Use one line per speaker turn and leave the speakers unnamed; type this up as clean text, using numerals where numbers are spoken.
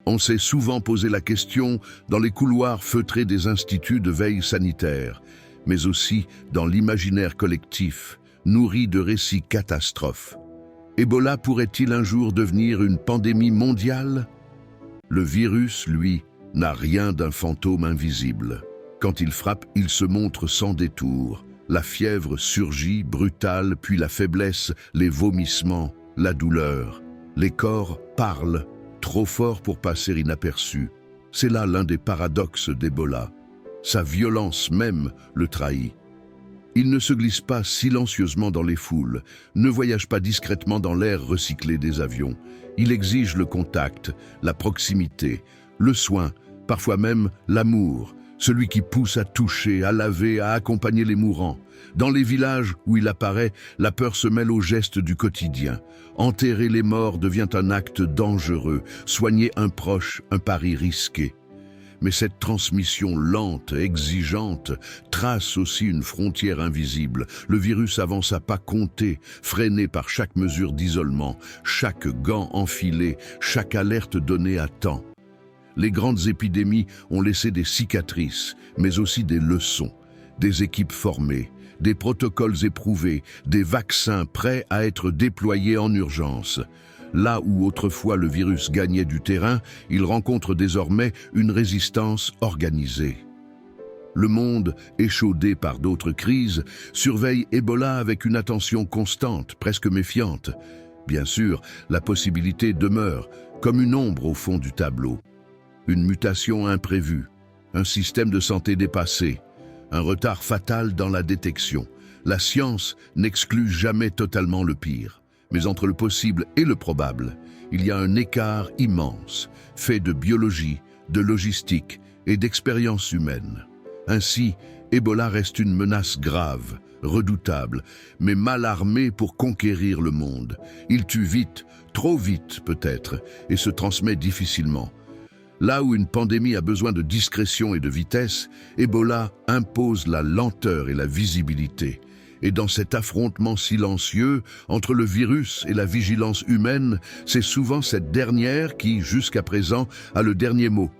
On s'est souvent posé la question dans les couloirs feutrés des instituts de veille sanitaire, mais aussi dans l'imaginaire collectif, nourri de récits catastrophes. Ebola pourrait-il un jour devenir une pandémie mondiale? Le virus, lui, n'a rien d'un fantôme invisible. Quand il frappe, il se montre sans détour. La fièvre surgit, brutale, puis la faiblesse, les vomissements, la douleur. Les corps parlent, trop fort pour passer inaperçus. C'est là l'un des paradoxes d'Ebola. Sa violence même le trahit. Il ne se glisse pas silencieusement dans les foules, ne voyage pas discrètement dans l'air recyclé des avions. Il exige le contact, la proximité, le soin, parfois même l'amour, celui qui pousse à toucher, à laver, à accompagner les mourants. Dans les villages où il apparaît, la peur se mêle aux gestes du quotidien. Enterrer les morts devient un acte dangereux, soigner un proche, un pari risqué. Mais cette transmission lente, exigeante, trace aussi une frontière invisible. Le virus avance à pas comptés, freiné par chaque mesure d'isolement, chaque gant enfilé, chaque alerte donnée à temps. Les grandes épidémies ont laissé des cicatrices, mais aussi des leçons, des équipes formées, des protocoles éprouvés, des vaccins prêts à être déployés en urgence. Là où autrefois le virus gagnait du terrain, il rencontre désormais une résistance organisée. Le monde, échaudé par d'autres crises, surveille Ebola avec une attention constante, presque méfiante. Bien sûr, la possibilité demeure, comme une ombre au fond du tableau. Une mutation imprévue, un système de santé dépassé, un retard fatal dans la détection. La science n'exclut jamais totalement le pire. Mais entre le possible et le probable, il y a un écart immense, fait de biologie, de logistique et d'expérience humaine. Ainsi, Ebola reste une menace grave, redoutable, mais mal armée pour conquérir le monde. Il tue vite, trop vite peut-être, et se transmet difficilement. Là où une pandémie a besoin de discrétion et de vitesse, Ebola impose la lenteur et la visibilité. Et dans cet affrontement silencieux entre le virus et la vigilance humaine, c'est souvent cette dernière qui, jusqu'à présent, a le dernier mot.